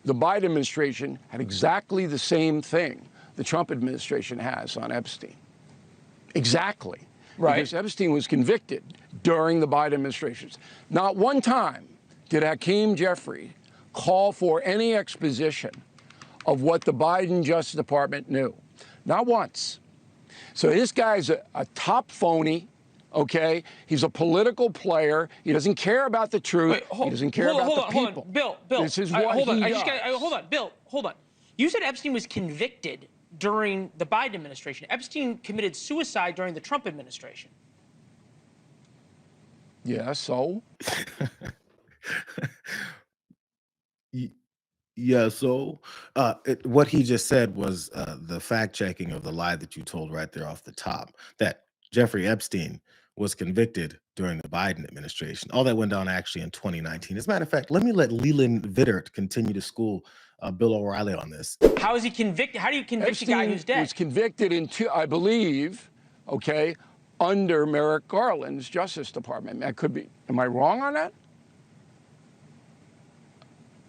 the Biden administration had exactly the same thing the Trump administration has on Epstein. Exactly. Right. Because Epstein was convicted during the Biden administration. Not one time did Hakeem Jeffrey call for any exposition of what the Biden Justice Department knew. Not once. So this guy's a top phony, okay? He's a political player. He doesn't care about the truth. Wait, he doesn't care about the people. Bill, this is what hold on. he does. Hold on, Bill, hold on. You said Epstein was convicted during the Biden administration. Epstein committed suicide during the Trump administration. Yeah, so? Yeah, so what he just said was the fact checking of the lie that you told right there off the top, that Jeffrey Epstein was convicted during the Biden administration. All that went down actually in 2019. As a matter of fact, let me let Leland Vittert continue to school Bill O'Reilly on this. How is he convicted? How do you convict Epstein a guy who's dead? was convicted in I believe, okay, under Merrick Garland's Justice Department. That could be, am I wrong on that?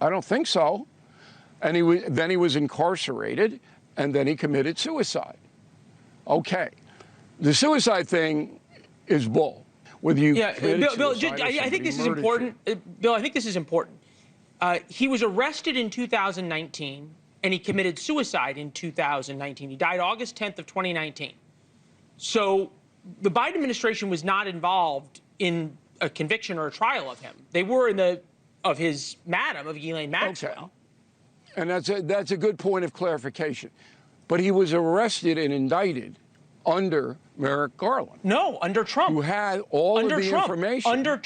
I don't think so. And then he was incarcerated, and then he committed suicide. Okay. The suicide thing is bull. Whether you Bill, I think this is important. Bill, I think this is important. He was arrested in 2019, and he committed suicide in 2019. He died August 10th of 2019. So the Biden administration was not involved in a conviction or a trial of him. They were in of Ghislaine Maxwell. Okay. And that's a good point of clarification. But he was arrested and indicted under Merrick Garland. No, under Trump. Who had all of the information.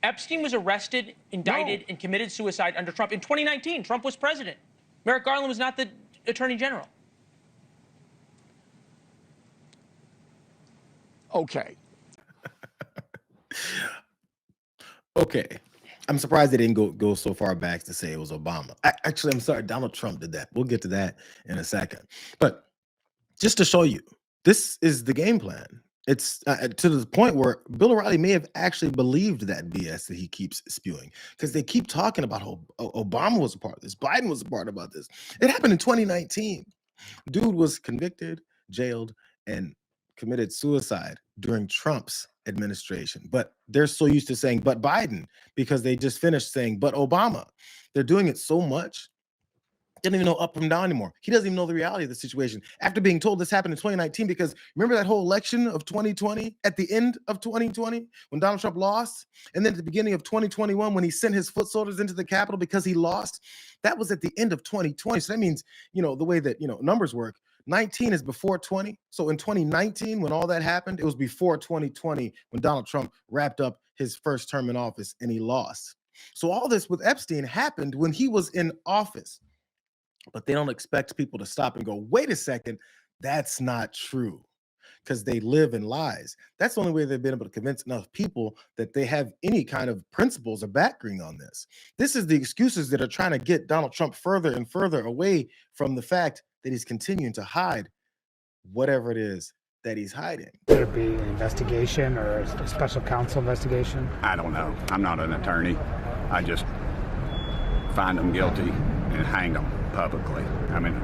Epstein was arrested, indicted, and committed suicide under Trump. In 2019, Trump was president. Merrick Garland was not the attorney general. Okay. Okay. I'm surprised they didn't go so far back to say it was Obama. Actually, I'm sorry, Donald Trump did that. We'll get to that in a second. But just to show you, this is the game plan. It's to the point where Bill O'Reilly may have actually believed that BS that he keeps spewing, because they keep talking about how Obama was a part of this, Biden was a part about this. It happened in 2019. Dude was convicted, jailed, and committed suicide during Trump's administration. But they're so used to saying, but Biden, because they just finished saying, but Obama. They're doing it so much, they don't even know up from down anymore. He doesn't even know the reality of the situation after being told this happened in 2019, because remember that whole election of 2020, at the end of 2020, when Donald Trump lost, and then at the beginning of 2021, when he sent his foot soldiers into the Capitol because he lost, that was at the end of 2020. So that means, the way that, numbers work, 19 is before 20. So in 2019, when all that happened, it was before 2020 when Donald Trump wrapped up his first term in office and he lost. So all this with Epstein happened when he was in office. But they don't expect people to stop and go, wait a second, that's not true, because they live in lies. That's the only way they've been able to convince enough people that they have any kind of principles or background on this. This is the excuses that are trying to get Donald Trump further and further away from the fact that he's continuing to hide whatever it is that he's hiding. Could it be an investigation or a special counsel investigation? I don't know. I'm not an attorney. I just find them guilty and hang them publicly. I mean,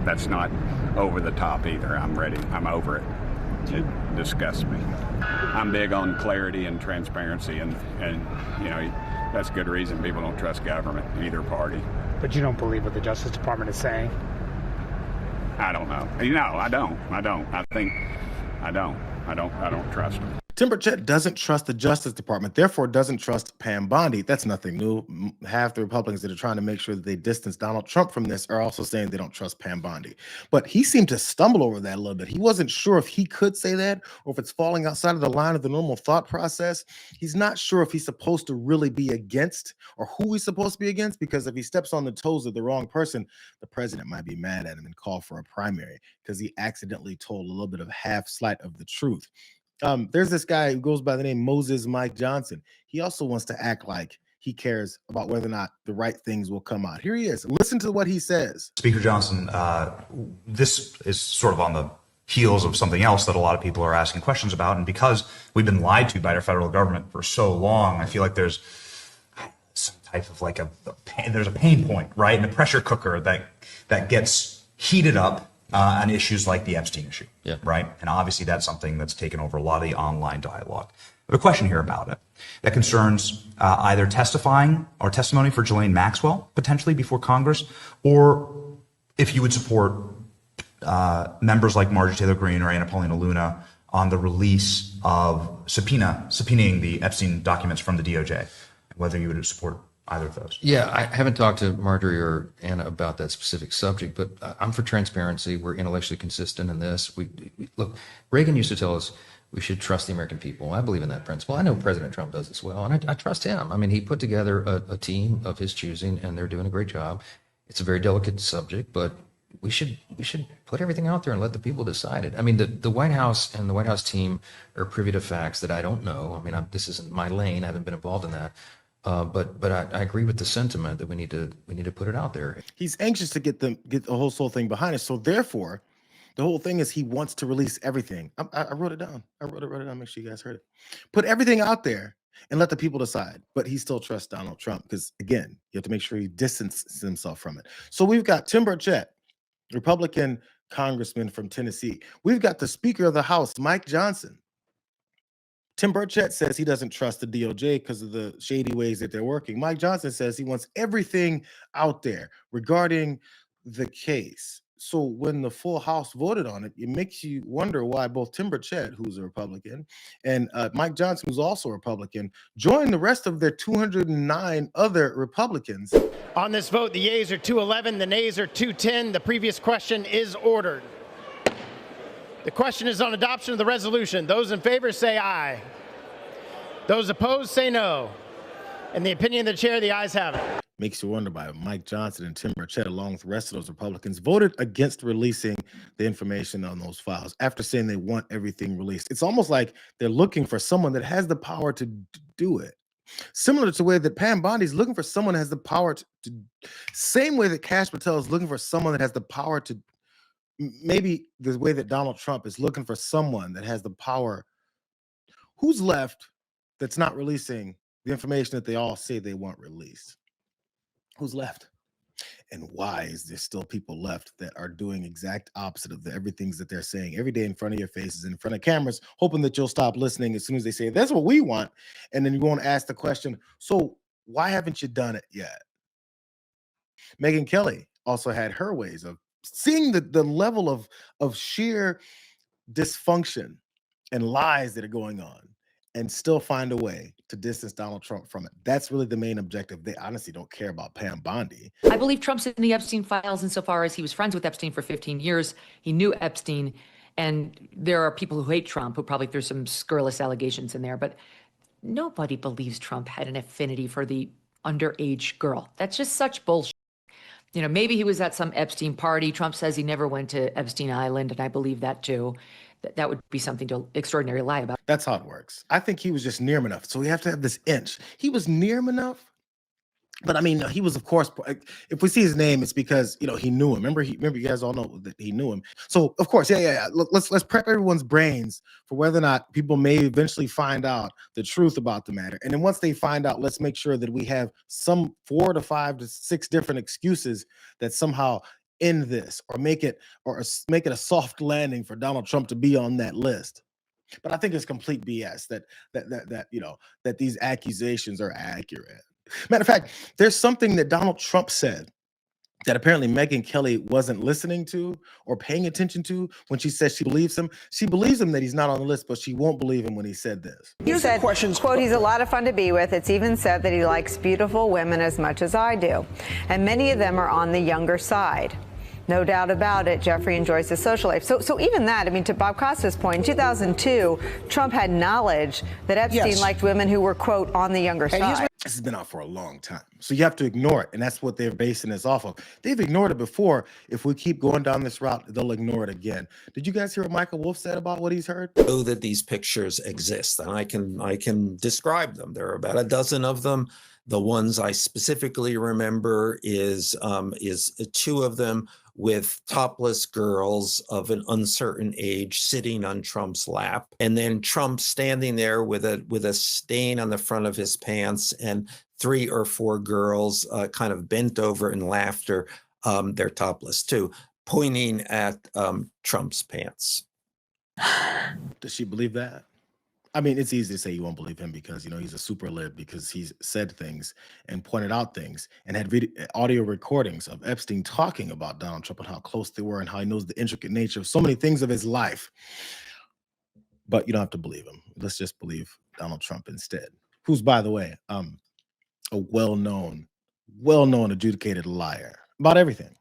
that's not over the top either. I'm ready. I'm over it. It disgusts me. I'm big on clarity and transparency, and that's good reason people don't trust government, either party. But you don't believe what the Justice Department is saying? I don't know. I don't. I don't trust them. Tim Burchett doesn't trust the Justice Department, therefore doesn't trust Pam Bondi. That's nothing new. Half the Republicans that are trying to make sure that they distance Donald Trump from this are also saying they don't trust Pam Bondi. But he seemed to stumble over that a little bit. He wasn't sure if he could say that or if it's falling outside of the line of the normal thought process. He's not sure if he's supposed to really be against or who he's supposed to be against, because if he steps on the toes of the wrong person, the president might be mad at him and call for a primary because he accidentally told a little bit of half slight of the truth. There's this guy who goes by the name Moses Mike Johnson. He also wants to act like he cares about whether or not the right things will come out. Here he is. Listen to what he says. Speaker Johnson, this is sort of on the heels of something else that a lot of people are asking questions about. And because we've been lied to by our federal government for so long, I feel like there's some type type of like there's a pain point, right? And a pressure cooker that gets heated up on issues like the Epstein issue, right? And obviously that's something that's taken over a lot of the online dialogue. I have a question here about it that concerns either testifying or testimony for Ghislaine Maxwell, potentially before Congress, or if you would support members like Marjorie Taylor Greene or Anna Paulina Luna on the release of subpoenaing the Epstein documents from the DOJ, whether you would support either of those. Yeah, I haven't talked to Marjorie or Anna about that specific subject, but I'm for transparency. We're intellectually consistent in this. We look, Reagan used to tell us we should trust the American people. I believe in that principle. I know President Trump does as well, and I trust him. I mean, he put together a team of his choosing, and they're doing a great job. It's a very delicate subject, but we should put everything out there and let the people decide it. I mean, the White House and the White House team are privy to facts that I don't know. I mean, this isn't my lane. I haven't been involved in that. But I agree with the sentiment that we need to put it out there. He's anxious to get the whole thing behind us. So therefore, the whole thing is he wants to release everything. I wrote it down. I wrote it down. Make sure you guys heard it. Put everything out there and let the people decide. But he still trusts Donald Trump because, again, you have to make sure he distances himself from it. So we've got Tim Burchett, Republican congressman from Tennessee. We've got the Speaker of the House, Mike Johnson. Tim Burchett says he doesn't trust the DOJ because of the shady ways that they're working. Mike Johnson says he wants everything out there regarding the case. So when the full House voted on it, it makes you wonder why both Tim Burchett, who's a Republican, and Mike Johnson, who's also a Republican, joined the rest of their 209 other Republicans. On this vote, the yeas are 211, the nays are 210. The previous question is ordered. The question is on adoption of the resolution. Those in favor say aye. Those opposed say no. In the opinion of the chair, the ayes have it. Makes you wonder why Mike Johnson and Tim Burchett, along with the rest of those Republicans, voted against releasing the information on those files after saying they want everything released. It's almost like they're looking for someone that has the power to do it. Similar to the way that Pam Bondi is looking for someone that has the power to same way that Kash Patel is looking for someone that has the power to, maybe the way that Donald Trump is looking for someone that has the power. Who's left that's not releasing the information that they all say they want released? Who's left? And why is there still people left that are doing exact opposite of everything that they're saying every day in front of your faces, in front of cameras, hoping that you'll stop listening as soon as they say, that's what we want. And then you won't ask the question, so why haven't you done it yet? Megyn Kelly also had her ways of seeing the level of sheer dysfunction and lies that are going on and still find a way to distance Donald Trump from it. That's really the main objective. They honestly don't care about Pam Bondi. I believe Trump's in the Epstein files insofar as he was friends with Epstein for 15 years. He knew Epstein, and there are people who hate Trump who probably threw some scurrilous allegations in there, but nobody believes Trump had an affinity for the underage girl. That's just such bullshit. You know, maybe he was at some Epstein party. Trump says he never went to Epstein Island, and I believe that too. That would be something to extraordinarily lie about. That's how it works. I think he was just near him enough. So we have to have this inch. He was near him enough. But I mean, he was, of course, if we see his name, it's because, you know, he knew him. Remember you guys all know that he knew him. So of course, yeah. Let's prep everyone's brains for whether or not people may eventually find out the truth about the matter. And then once they find out, let's make sure that we have some 4 to 5 to 6 different excuses that somehow end this or make it a soft landing for Donald Trump to be on that list. But I think it's complete BS that these accusations are accurate. Matter of fact, there's something that Donald Trump said that apparently Megyn Kelly wasn't listening to or paying attention to when she says she believes him. She believes him that he's not on the list, but she won't believe him when he said this. He said, quote, he's a lot of fun to be with. It's even said that he likes beautiful women as much as I do. And many of them are on the younger side. No doubt about it, Jeffrey enjoys his social life. So even that, I mean, to Bob Costa's point, in 2002, Trump had knowledge that Epstein liked women who were, quote, on the younger side. This has been out for a long time. So you have to ignore it. And that's what they're basing this off of. They've ignored it before. If we keep going down this route, they'll ignore it again. Did you guys hear what Michael Wolff said about what he's heard? Know that these pictures exist, and I can describe them. There are about a dozen of them. The ones I specifically remember is 2 of them with topless girls of an uncertain age sitting on Trump's lap, and then Trump standing there with a stain on the front of his pants and 3 or 4 girls kind of bent over in laughter. They're topless too, pointing at Trump's pants. Does she believe that? I mean, it's easy to say you won't believe him because, you know, he's a super lib because he's said things and pointed out things and had audio recordings of Epstein talking about Donald Trump and how close they were and how he knows the intricate nature of so many things of his life. But you don't have to believe him. Let's just believe Donald Trump instead, who's, by the way, a well-known adjudicated liar about everything.